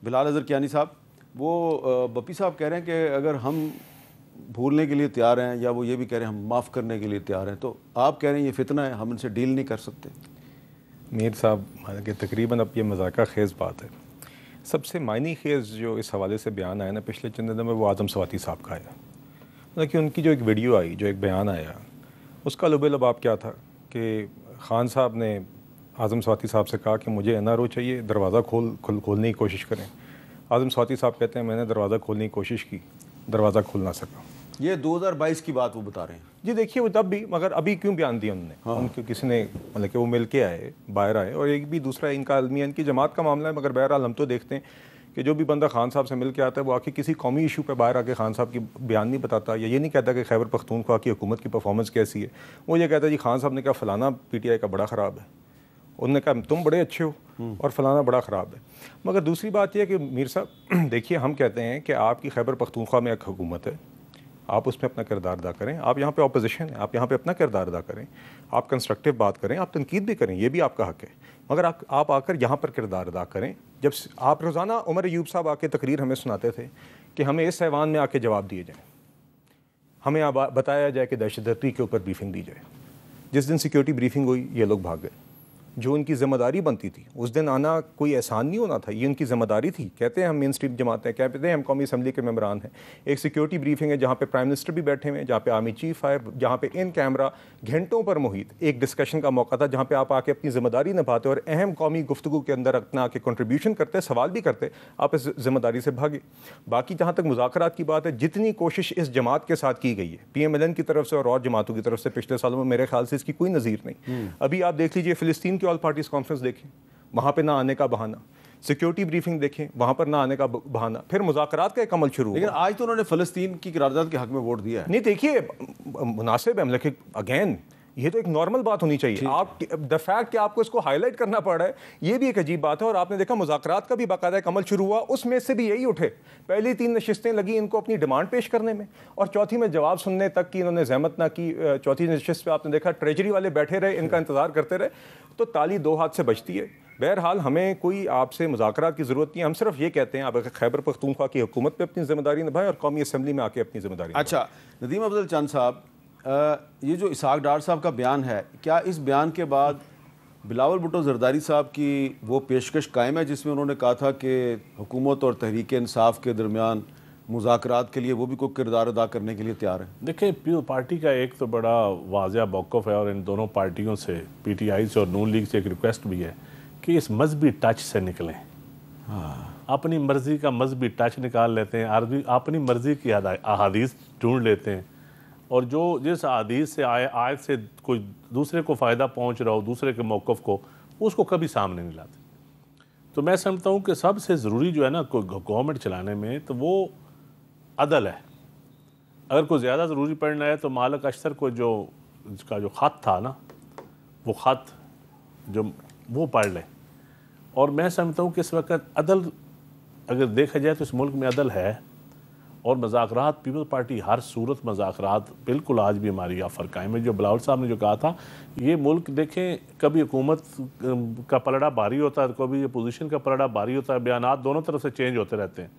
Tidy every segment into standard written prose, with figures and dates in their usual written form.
بلال اظہر کیانی صاحب، وہ بپی صاحب کہہ رہے ہیں کہ اگر ہم بھولنے کے لیے تیار ہیں یا وہ یہ بھی کہہ رہے ہیں ہم معاف کرنے کے لیے تیار ہیں، تو آپ کہہ رہے ہیں یہ فتنہ ہے، ہم ان سے ڈیل نہیں کر سکتے؟ میر صاحب، حالانکہ تقریباً اب یہ مذاکرہ خیز بات ہے، سب سے معنی خیز جو اس حوالے سے بیان آیا نا پچھلے چند دنوں میں، وہ اعظم سواتی صاحب کا آیا. مطلب کہ ان کی جو ایک ویڈیو آئی، جو ایک بیان آیا، اس کا لب لباب کیا تھا کہ خان صاحب نے اعظم سواتی صاحب سے کہا کہ مجھے این آر او چاہیے، دروازہ کھولنے کی کوشش کریں. اعظم سواتی صاحب کہتے ہیں میں نے دروازہ کھولنے کی کوشش کی، دروازہ کھول نہ سکا. یہ 2022 کی بات وہ بتا رہے ہیں. جی دیکھیے، وہ تب بھی، مگر ابھی کیوں بیان دیا انہوں نے؟ ان کو کسی نے مطلب کہ وہ مل کے آئے، باہر آئے، اور ایک بھی دوسرا ان کا المیہ ان کی جماعت کا معاملہ ہے. مگر بہرحال ہم تو دیکھتے ہیں کہ جو بھی بندہ خان صاحب سے مل کے آتا ہے وہ آ کے کسی قومی ایشو پہ باہر آ کے خان صاحب کی بیان نہیں بتاتا، یا یہ نہیں کہتا کہ خیبر پختونخوا کی حکومت کی پرفارمنس کیسی ہے. وہ یہ کہتا ہے جی خان صاحب نے کہا فلانا پی ٹی آئی کا بڑا خراب ہے، انہوں نے کہا تم بڑے اچھے ہو اور فلانا بڑا خراب ہے. مگر دوسری بات یہ ہے کہ میر صاحب دیکھیے، ہم کہتے ہیں کہ آپ کی خیبر پختونخوا میں ایک حکومت ہے، آپ اس میں اپنا کردار ادا کریں. آپ یہاں پہ اپوزیشن ہیں، آپ یہاں پہ اپنا کردار ادا کریں، آپ کنسٹرکٹیو بات کریں، آپ تنقید بھی کریں، یہ بھی آپ کا حق ہے. مگر آپ آ کر یہاں پر کردار ادا کریں. جب آپ روزانہ عمر ایوب صاحب آ کے تقریر ہمیں سناتے تھے کہ ہمیں اس ایوان میں آ کے جواب دیے جائیں، ہمیں بتایا جائے کہ دہشت گردی کے اوپر بریفنگ دی جائے. جس دن سیکیورٹی بریفنگ ہوئی یہ لوگ بھاگ گئے. جو ان کی ذمہ داری بنتی تھی اس دن آنا کوئی احسان نہیں ہونا تھا، یہ ان کی ذمہ داری تھی. کہتے ہیں ہم مین اسٹریم جماعت ہیں، کہتے ہیں ہم قومی اسمبلی کے ممبران ہیں. ایک سیکیورٹی بریفنگ ہے جہاں پہ پرائم منسٹر بھی بیٹھے ہوئے ہیں، جہاں پہ آرمی چیف آئے، جہاں پہ ان کیمرہ گھنٹوں پر محیط ایک ڈسکشن کا موقع تھا، جہاں پہ آپ آ کے اپنی ذمہ داری نبھاتے اور اہم قومی گفتگو کے اندر اپنا آ کے کنٹریبیوشن کرتے، سوال بھی کرتے. آپ اس ذمہ داری سے بھاگے. باقی جہاں تک مذاکرات کی بات ہے، جتنی کوشش اس جماعت کے ساتھ کی گئی ہے پی ایم ایل این کی طرف سے اور جماعتوں کی طرف سے پچھلے سالوں میں، میرے خیال سے اس کی کوئی نظیر نہیں. ابھی آپ دیکھ لیجئے فلسطین کی آل پارٹیز کانفرنس دیکھیں، وہاں پہ نہ آنے کا بہانہ. سیکیورٹی بریفنگ دیکھیں، وہاں پر نہ آنے کا بہانہ. پھر مذاکرات کا ایک عمل شروع ہوا. لیکن آج تو انہوں نے فلسطین کی قرارداد کے حق میں ووٹ دیا ہے. نہیں دیکھیے، مناسب ہے، لیکن اگین یہ تو ایک نارمل بات ہونی چاہیے. آپ دا فیکٹ کہ آپ کو اس کو ہائی لائٹ کرنا پڑ رہا ہے، یہ بھی ایک عجیب بات ہے. اور آپ نے دیکھا مذاکرات کا بھی باقاعدہ ایک عمل شروع ہوا، اس میں سے بھی یہی اٹھے. پہلی 3 نشستیں لگی ان کو اپنی ڈیمانڈ پیش کرنے میں، اور چوتھی میں جواب سننے تک کی انہوں نے زحمت نہ کی. چوتھی نشست پہ آپ نے دیکھا ٹریجری والے بیٹھے رہے، ان کا انتظار کرتے رہے. تو تالی 2 ہاتھ سے بجتی ہے. بہرحال ہمیں کوئی آپ سے مذاکرات کی ضرورت نہیں ہے. ہم صرف یہ کہتے ہیں آپ خیبر پختونخوا کی حکومت پہ اپنی ذمہ داری نبھائیں اور قومی اسمبلی میں آ کے اپنی ذمہ داری نبھائیں. اچھا ندیم افضل چند صاحب، یہ جو اسحاق ڈار صاحب کا بیان ہے، کیا اس بیان کے بعد بلاول بھٹو زرداری صاحب کی وہ پیشکش قائم ہے جس میں انہوں نے کہا تھا کہ حکومت اور تحریک انصاف کے درمیان مذاکرات کے لیے وہ بھی کوئی کردار ادا کرنے کے لیے تیار ہیں؟ دیکھیں، پیپلز پارٹی کا ایک تو بڑا واضح موقف ہے، اور ان دونوں پارٹیوں سے، پی ٹی آئی سے اور نون لیگ سے ایک ریکویسٹ بھی ہے کہ اس مذہبی ٹچ سے نکلیں. اپنی مرضی کا مذہبی ٹچ نکال لیتے ہیں، اپنی مرضی کی احادیث ڈھونڈ لیتے ہیں، اور جو جس احادیث سے آیت سے کوئی دوسرے کو فائدہ پہنچ رہا ہو، دوسرے کے موقف کو، اس کو کبھی سامنے نہیں لاتے. تو میں سمجھتا ہوں کہ سب سے ضروری جو ہے نا کوئی گورنمنٹ چلانے میں، تو وہ عدل ہے. اگر کوئی زیادہ ضروری پڑنا ہے تو مالک اشتر کو جو اس کا جو خط تھا نا، وہ خط جو وہ پڑھ لیں. اور میں سمجھتا ہوں کہ اس وقت عدل اگر دیکھا جائے تو اس ملک میں عدل ہے، اور مذاکرات، پیپلز پارٹی ہر صورت مذاکرات بالکل آج بھی ہماری آفر قائم ہے. جو بلاول صاحب نے جو کہا تھا، یہ ملک دیکھیں کبھی حکومت کا پلڑا بھاری ہوتا ہے، کبھی اپوزیشن کا پلڑا بھاری ہوتا ہے، بیانات دونوں طرف سے چینج ہوتے رہتے ہیں.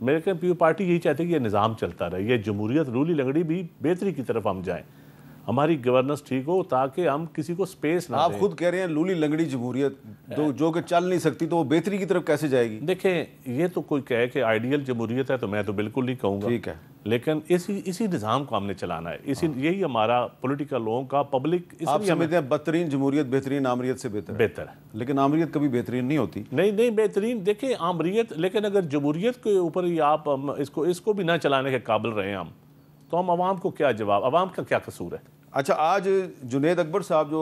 میرے خیال پیپلز پارٹی یہی چاہتی ہے کہ یہ نظام چلتا رہے، یہ جمہوریت رولی لنگڑی بھی بہتری کی طرف ہم جائیں، ہماری گورننس ٹھیک ہو، تاکہ ہم کسی کو سپیس نہ دیں. آپ خود کہہ رہے ہیں لولی لنگڑی جمہوریت جو کہ چل نہیں سکتی، تو وہ بہتری کی طرف کیسے جائے گی؟ دیکھیں، یہ تو کوئی کہے کہ آئیڈیل جمہوریت ہے تو میں تو بالکل نہیں کہوں گا. ٹھیک ہے، لیکن اسی نظام کو ہم نے چلانا ہے. یہی ہمارا پولیٹیکل لوگوں کا پبلک. آپ سمجھتے ہیں بدترین جمہوریت بہترین آمریت سے بہتر ہے؟ لیکن آمریت کبھی بہترین نہیں ہوتی. نہیں بہترین، دیکھیں آمریت، لیکن اگر جمہوریت کے اوپر ہی آپ اس کو بھی نہ چلانے کے قابل رہے ہم، تو ہم عوام کو کیا جواب، عوام کا کیا قصور ہے؟ اچھا، آج جنید اکبر صاحب جو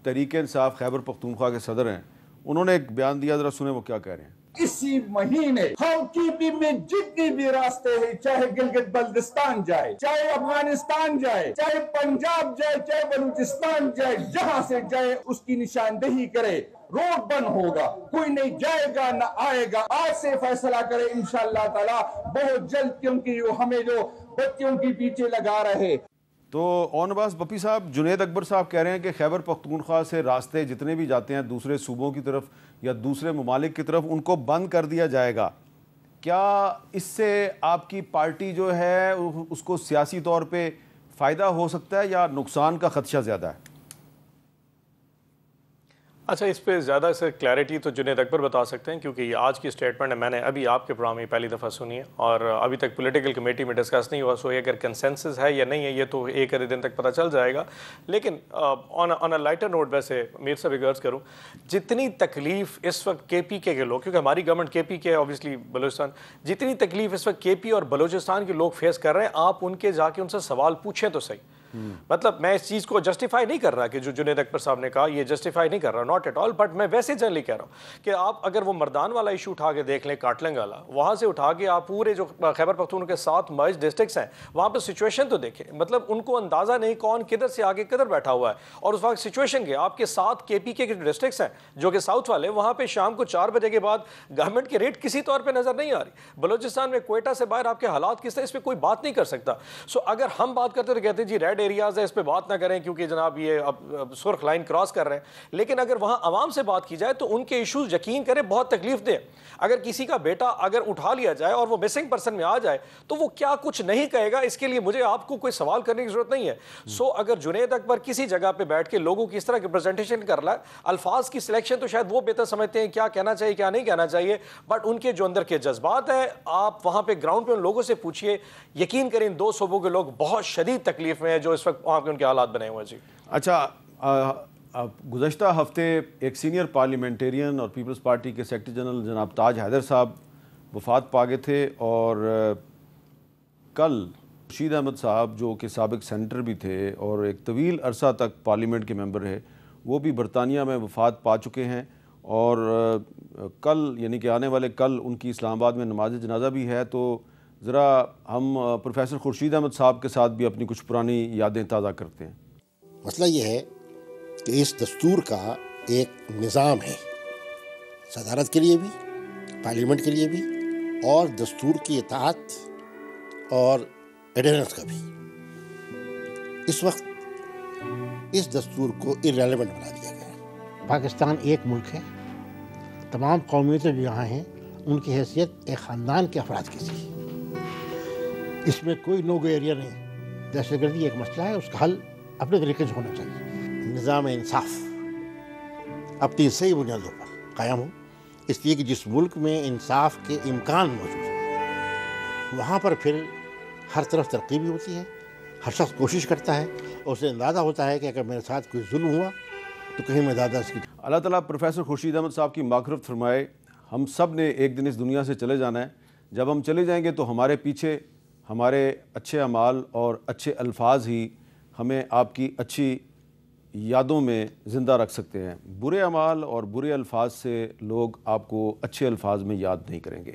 تحریک انصاف خیبر پختونخوا کے صدر ہیں، انہوں نے ایک بیان دیا، ذرا سنیں وہ کیا کہہ رہے ہیں. اسی مہینے ہاؤ کیپنگ میں جتنی بھی راستے ہیں، چاہے گلگت بلتستان جائے، چاہے افغانستان جائے، چاہے پنجاب جائے، چاہے بلوچستان جائے، جہاں سے جائے اس کی نشاندہی کرے. روڈ بند ہوگا، کوئی نہیں جائے گا نہ آئے گا. آج سے فیصلہ کرے انشاءاللہ تعالی بہت جلد، کیونکہ ہمیں جو بچیوں کے پیچھے لگا رہے. تو اونباز پپی صاحب، جنید اکبر صاحب کہہ رہے ہیں کہ خیبر پختونخوا سے راستے جتنے بھی جاتے ہیں دوسرے صوبوں کی طرف یا دوسرے ممالک کی طرف ان کو بند کر دیا جائے گا. کیا اس سے آپ کی پارٹی جو ہے اس کو سیاسی طور پہ فائدہ ہو سکتا ہے یا نقصان کا خدشہ زیادہ ہے؟ اچھا، اس پہ زیادہ سے کلیئرٹی تو جنید اکبر بتا سکتے ہیں، کیونکہ یہ آج کی اسٹیٹمنٹ ہے، میں نے ابھی آپ کے پروگرام میں پہلی دفعہ سنی ہے اور ابھی تک پولیٹیکل کمیٹی میں ڈسکس نہیں ہوا. سو اگر کنسنسس ہے یا نہیں ہے یہ تو ایک آدھے دن تک پتہ چل جائے گا. لیکن آن اے لائٹر نوٹ ویسے میر صاحب ایک عرض کروں، جتنی تکلیف اس وقت کے پی کے لوگ، کیونکہ ہماری گورنمنٹ کے پی کے اوبیسلی بلوچستان، جتنی تکلیف اس وقت کے پی اور بلوچستان کے لوگ فیس کر رہے ہیں، آپ ان کے جا کے ان سے سوال پوچھیں تو صحیح. مطلب میں اس چیز کو جسٹیفائی نہیں کر رہا کہ جو جنید اکبر صاحب نے کہا یہ جسٹیفائی نہیں کر رہا، ناٹ ایٹ آل، بٹ میں ویسے جنرلی کہہ رہا ہوں کہ آپ اگر وہ مردان والا ایشو اٹھا کے دیکھ لیں، کاٹلنگ والا، وہاں سے اٹھا کے آپ پورے جو خیبر پختونخوا کے 7 مرج ڈسٹرکٹس ہیں وہاں پہ سچویشن تو دیکھیں. مطلب ان کو اندازہ نہیں کون کدھر سے آگے کدھر بیٹھا ہوا ہے، اور اس وقت سچویشن کے آپ کے 7 کے پی کے جو ڈسٹرکٹس ہیں جو کہ ساؤتھ والے، وہاں پہ شام کو 4 بجے کے بعد گورنمنٹ کی ریٹ کسی طور پہ نظر نہیں آ رہی. بلوچستان میں کوئٹہ سے باہر آپ کے حالات کس طرح، اس پہ کوئی بات نہیں کر سکتا. سو اگر ہم بات کرتے تو کہتے ہیں جی ریڈ ایریاز ہے، اس پہ بات نہ کریں کیونکہ جناب یہ اب سرخ لائن کراس کر رہے ہیں. لیکن اگر وہاں عوام سے بات کی جائے تو ان کے ایشوز یقین کریں بہت تکلیف دہ. اگر کسی کا بیٹا اگر اٹھا لیا جائے اور وہ مسنگ پرسن میں آ جائے تو وہ کیا کچھ نہیں کہے گا، اس کے لیے مجھے آپ کو کوئی سوال کرنے کی ضرورت نہیں ہے. سو اگر جنید اکبر کسی جگہ پہ بیٹھ کے لوگوں کی اس طرح کی پریزنٹیشن کر رہا ہے، الفاظ کی سلیکشن تو شاید وہ بہتر سمجھتے ہیں کیا کہنا چاہیے کیا نہیں کہنا چاہیے، بٹ ان کے جو اندر کے جذبات ہیں آپ وہاں پہ گراؤنڈ پہ ان لوگوں سے پوچھئے. یقین کریں 2 صوبوں کے لوگ بہت شدید تکلیف میں ہیں جو اس وقت وہاں پہ ان کے حالات بنے ہوئے ہیں. جی اچھا، گزشتہ ہفتے ایک سینئر پارلیمنٹیرین اور پیپلز پارٹی کے سیکرٹری جنرل جناب تاج حیدر صاحب وفات پا گئے تھے، اور کل خورشید احمد صاحب جو کہ سابق سینیٹر بھی تھے اور ایک طویل عرصہ تک پارلیمنٹ کے ممبر رہے، وہ بھی برطانیہ میں وفات پا چکے ہیں. اور کل یعنی کہ آنے والے کل ان کی اسلام آباد میں نماز جنازہ بھی ہے. تو ذرا ہم پروفیسر خورشید احمد صاحب کے ساتھ بھی اپنی کچھ پرانی یادیں تازہ کرتے ہیں. مسئلہ یہ ہے کہ اس دستور کا ایک نظام ہے، صدارت کے لیے بھی، پارلیمنٹ کے لیے بھی، اور دستور کی اطاعت اور ایڈیرنس کا بھی. اس وقت اس دستور کو ارریلیونٹ بنا دیا گیا ہے. پاکستان ایک ملک ہے، تمام قومیتیں جو یہاں ہیں ان کی حیثیت ایک خاندان کے افراد کی سی. اس میں کوئی نو گو ایریا نہیں. دہشت گردی ایک مسئلہ ہے، اس کا حل اپنے طریقے سے ہونا چاہیے. نظام انصاف اپنی صحیح بنیادوں پر قائم ہو، اس لیے کہ جس ملک میں انصاف کے امکان موجود ہے وہاں پر پھر ہر طرف ترقی بھی ہوتی ہے، ہر شخص کوشش کرتا ہے اور اسے اندازہ ہوتا ہے کہ اگر میرے ساتھ کوئی ظلم ہوا تو کہیں میں زیادہ اس کی. اللہ تعالیٰ پروفیسر خورشید احمد صاحب کی مغفرت فرمائے. ہم سب نے ایک دن اس دنیا سے چلے جانا ہے. جب ہم چلے جائیں گے تو ہمارے پیچھے ہمارے اچھے اعمال اور اچھے الفاظ ہی ہمیں آپ کی اچھی یادوں میں زندہ رکھ سکتے ہیں. برے اعمال اور برے الفاظ سے لوگ آپ کو اچھے الفاظ میں یاد نہیں کریں گے.